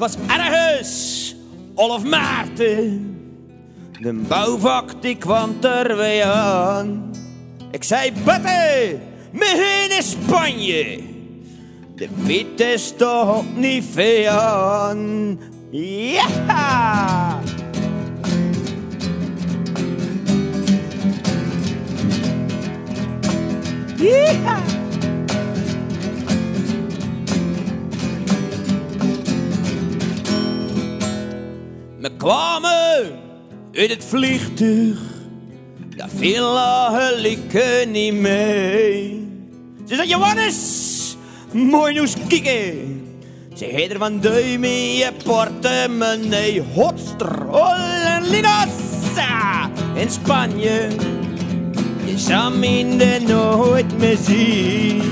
was ergens half Maarten. De bouwvak die kwam er weer aan. Ik zei, Bette, me heen in Spanje. De Piet is toch niet veel aan. Ja! Ja! We kwamen uit het vliegtuig, daar viel gelijk niet mee. Ze zei, Johannes, mooi nou eens kijken. Ze heet er van duim in je portemonnee. Hotster, Ollinas, in Spanje. Je zou me nooit meer zien.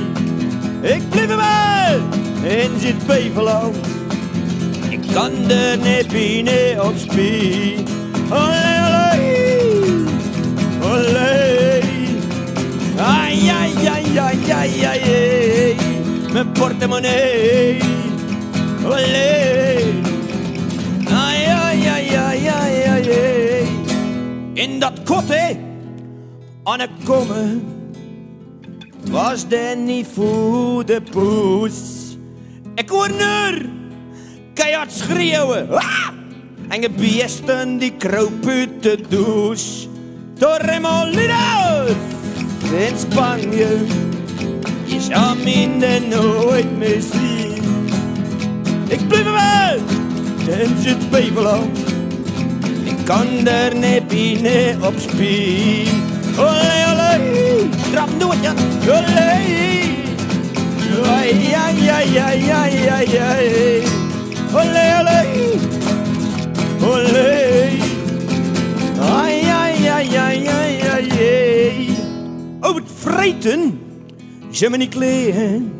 Ik blijf wel in dit Beverland. Ik kan er niet binnen op spien. Olé, olé, olé. Ai, ai, ai, ai, ai, ai. Mijn portemonnee. Olé. Ai, ai, ai, ai, ai, ai. In dat kotte aan het komen was er niet voor de poes. Ik hoor nu keihard schreeuwen. Ah! En gebiesten die kroop uit de douche. Torremolinos in Spanje. Je zou me nooit meer zien. Ik blijf wel in het Beverland. Ik kan er niet binnen op spien. Olé, olé, trap nooit aan. Olé, ai, ai, ai, ai, ai, ai, ai. Olé, olé, olé. Ai, ai, ai, ai, ai, ai, ai. Oh, het vreten, ze me niet kleden.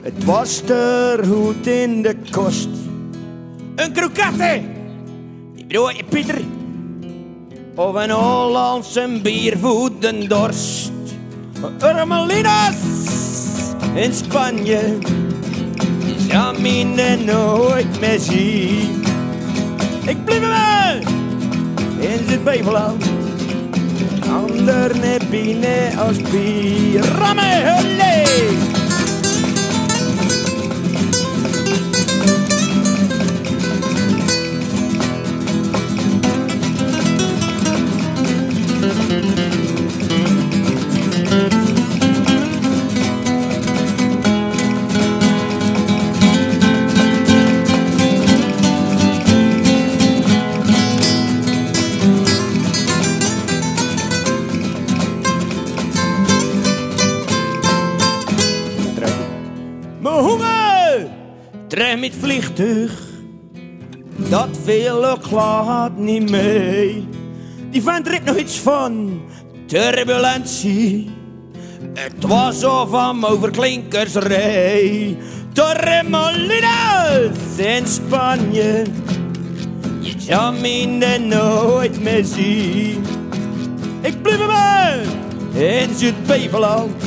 Het was er goed in de kost. Een krokette, die broer je Pieter. Of een Hollandse bier voor de dorst. Urmelinas in Spanje. Je zou me nooit meer zien. Ik blijf wel in dit Beverland. Ander niet binnen als bier. Ramme, hulé! Terug met vliegtuig, dat veel ook gaat niet mee. Die vent riep nog iets van turbulentie. Het was of hem over klinkers reed. Torremolinos in Spanje. Je zou me nooit meer zien. Ik blijf wel in Zuid-Beverland.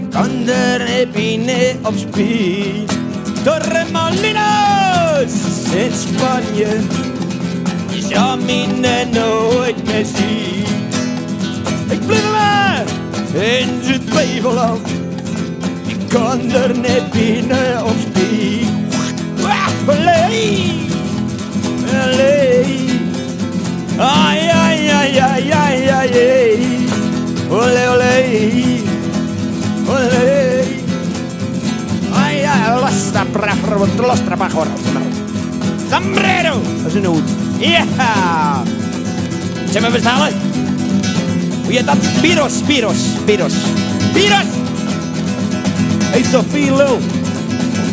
Kan er niet binnen op spien. Torremolinos in Spanje. Je zou me nooit meer zien. Ik blijf wel in Zuid-Beverland. Ik kan er niet binnen op spien. Olé, olé. Ai, ai, ai, ai, ai, ai. Olé, olé. Olé. Ai, ai, lastra pájaro. Sombrero. Dat is een hoed. Ja. Zeg maar bestellen. Hoe heet dat? Piros. Eet toch veel lul.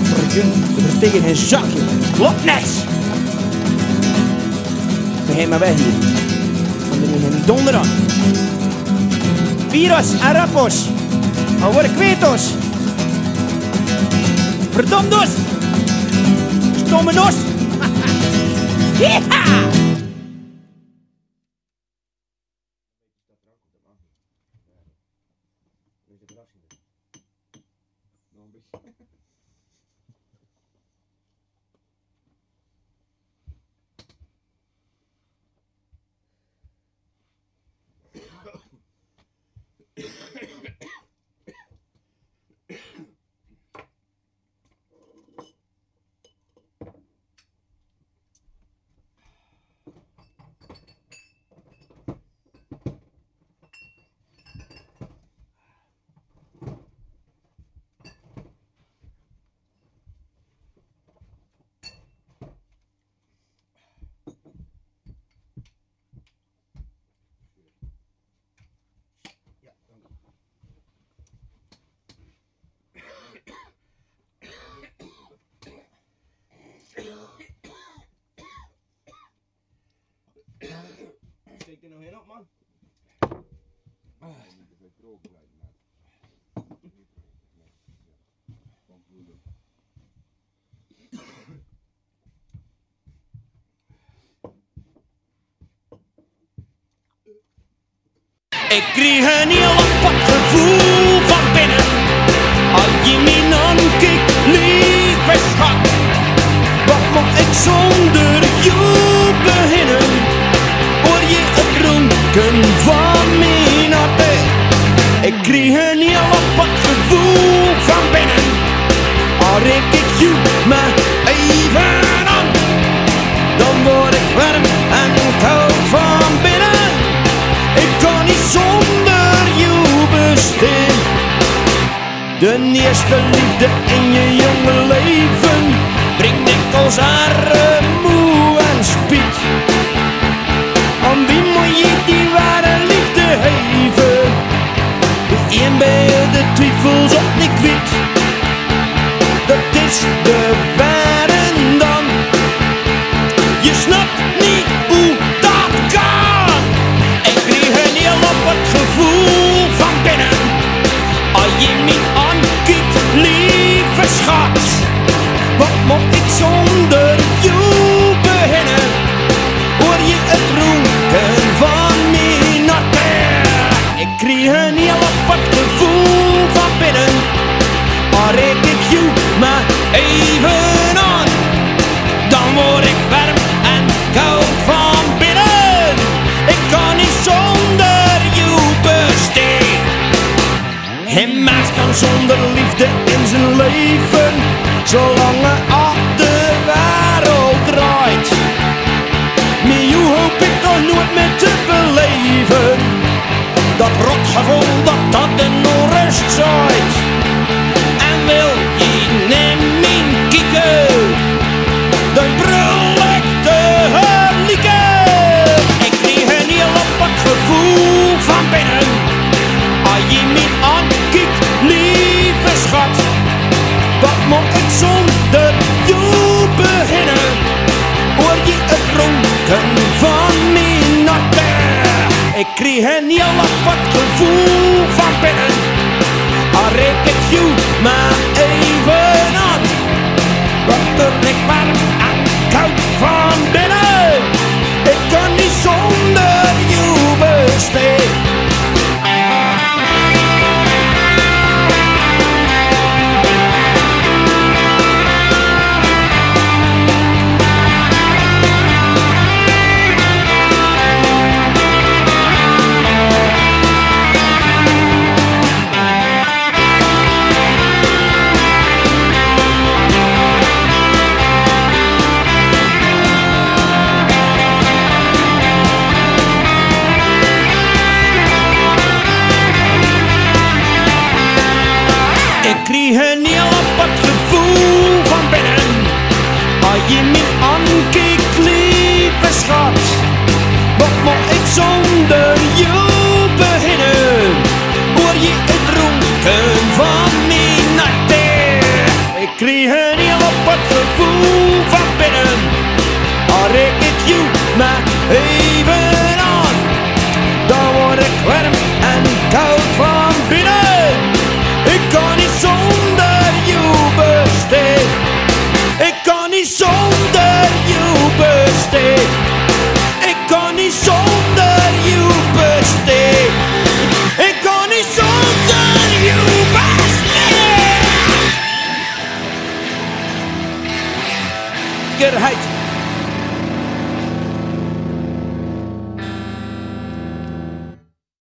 Vergun, tegen een zakje. Loopt niks. Begin maar weg hier. Dan ben je een donder aan. Piros, arapos. Al word ik kwetos. Verdomdos. Stomme nos. Ja. Ik kreeg een heel apart gevoel van binnen. Als je me aankijkt, lieve schat. Wat moet ik zonder jou beginnen? Hoor je het ronken van mijn hart? Ik kreeg een heel apart gevoel van binnen. Als ik jou maar even aan, dan word ik warm en koud van binnen. Ik kan niet zonder jou bestaan. De eerste liefde in je jonge leven brengt dikwijls armoe en spiet. Aan wie moet je die ware liefde geven? De een bij de twijfels op niet kwijt. Dat is de ware dan. Je snapt niet hoe dat kan. Ik kreeg een heel apart gevoel van binnen. Als je me aankijkt, lieve schat. Wat moet ik zonder jou beginnen? Hoor je het ronken van mijn hart? Ik kreeg een heel apart gevoel van binnen. Maar ik jou maar even aan, dan word ik warm en koud van binnen. Ik kan niet zonder jou bestaan. Geen mens kan zonder liefde in zijn leven, zolang er op de wereld draait. Met jou hoop ik toch nooit meer te beleven. Dat rotgevoel dat in onrust zaait. En wil je naar mijn kijken, dan brul ik te lieken. Ik kreeg een heel apart gevoel van binnen. Als je me aankijkt, lieve schat. Wat moet ik zonder jou beginnen? Hoor je het ronken van mijn hart? Ik kreeg een heel apart gevoel van binnen. Als ik jou maar even aan, word ik warm en koud van binnen. Ik kan niet zonder jou bestaan. Ik kreeg een heel apart gevoel van binnen. Als je me aankijkt, lieve schat. Wat moet ik zonder jou beginnen? Hoor je het ronken van mijn hart? Ik kreeg een heel apart gevoel van binnen. Als ik jou maar even aan, dan word ik warm en koud van binnen. Ik kan niet zonder jou bestaan. Ik kan niet zonder jou bestaan. Ik kan niet zonder jou bestaan. Ik kan niet zonder jou bestaan. Gerheid.